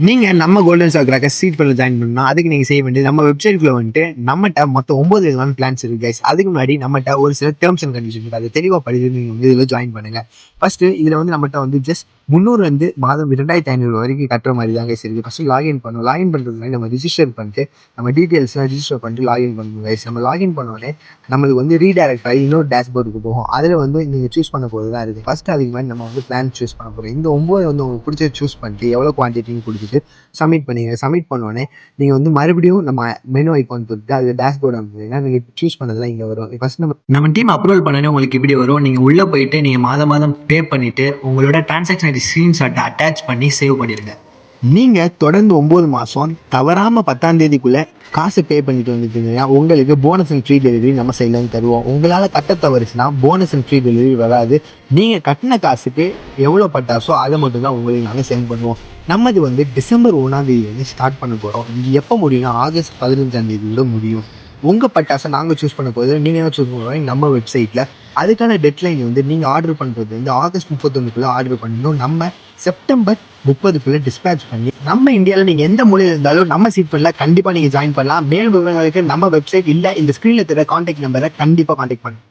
நீங்க நம்ம golden star crackers seat பண்ண ஜாயின் பண்ணா அதுக்கு நீங்க செய்ய வேண்டியது நம்ம வெப்சைட்ல வந்துட்டு நம்மகிட்ட மொத்தம் 9 விதமான பிளான்ஸ் இருக்கு கைஸ். அதுக்கு முன்னாடி நம்மகிட்ட ஒரு சில டேர்ம்ஸ் அண்ட் கண்டிஷன் இருக்கு. அதை தெளிவா படிச்சு நீங்க வந்து இதுல ஜாயின் பண்ணுங்க. ஃபர்ஸ்ட் இதுல வந்து நம்மகிட்ட வந்து ஜஸ்ட் 300 வந்து மாதம் 2500 வரைக்கும் கட்டுற மாதிரி தான் கைஸ் இருக்கு. ஃபர்ஸ்ட் லாகின் பண்ணுவோம். லாகின் பண்றதுக்கு நம்ம ரிஜிஸ்டர் பண்ணிட்டு நம்ம டீடைல்ஸ் ரிஜிஸ்டர் பண்ணிட்டு லாகின் பண்ணுவோம் கைஸ். நம்ம லாகின் பண்ணோடனே நம்மளுக்கு வந்து ரீடைரக்ட் ஆகி இன்னொரு டேஷ்போர்டுக்கு போகும். அதுல வந்து நீங்க சூஸ் பண்ண போது தான் இருக்கு. ஃபர்ஸ்ட் அதுக்கு மாதிரி நம்ம வந்து பிளான் சூஸ் பண்ண போறோம். இந்த 9 வந்து உங்களுக்கு பிடிச்ச சூஸ் பண்ணிட்டு எவ்வளவு குவான்டிட்டின்னு கொடுத்துட்டு சப்மிட் பண்ணிங்க. சப்மிட் பண்ணோடனே நீங்கள் வந்து மறுபடியும் நம்ம மெனு ஐக்கான் கொடுத்து அது டேஷ்போர்டு அமைப்பீங்க. நீங்கள் சூஸ் பண்ணதெல்லாம் இங்கே வரும். ஃபர்ஸ்ட் நம்ம டீம் அப்ரூவல் பண்ணனே உங்களுக்கு இப்படி வரும். நீங்கள் உள்ளே போயிட்டு நீங்கள் மாதம் மாதம் பே பண்ணிவிட்டு உங்களோட டிரான்சாக்ஷன் ஐடி ஸ்க்ரீன்ஷாட்டை அட்டாச் பண்ணி சேவ் பண்ணிடுங்க. நீங்கள் தொடர்ந்து 9 மாதம் தவறாமல் 10ஆம் தேதிக்குள்ளே காசு பே பண்ணிட்டு வந்துட்டீங்கன்னா உங்களுக்கு போனஸ் அண்ட் ஃப்ரீ டெலிவரி நம்ம சைட்லேருந்து தருவோம். உங்களால் கட்ட தவறுச்சுன்னா போனஸ் அண்ட் ஃப்ரீ டெலிவரி வராது. நீங்கள் கட்டின காசுக்கு எவ்வளோ பட்டாசோ அதை மட்டும்தான் உங்களுக்கு நாங்கள் சென்ட் பண்ணுவோம். நம்மது வந்து டிசம்பர் 1ஆம் தேதி ஸ்டார்ட் பண்ண போகிறோம். இது எப்போ முடியும்னா ஆகஸ்ட் 15ஆம் தேதியோட முடியும். உங்கள் பட்டாசை நாங்கள் சூஸ் பண்ண போது நீங்கள் சூஸ் பண்ணுவோம் நம்ம வெப்சைட்டில். அதுக்கான டெட்லைன் வந்து நீங்கள் ஆர்டர் பண்ணுறது வந்து ஆகஸ்ட் 31க்குள்ளே ஆர்டர் பண்ணணும். நம்ம செப்டம்பர் 30க்குள்ளே டிஸ்பேச் பண்ணி நம்ம இந்தியாவில் நீங்கள் எந்த மூலையில் இருந்தாலும் நம்ம சீட் பண்ணல கண்டிப்பாக நீங்கள் ஜாயின் பண்ணலாம். மேலும் விவரங்களுக்கு நம்ம வெப்சைட் இல்லை இந்த ஸ்க்ரீனில் தர கான்டாக்ட் நம்பரை கண்டிப்பாக கான்டாக்ட் பண்ணுங்க.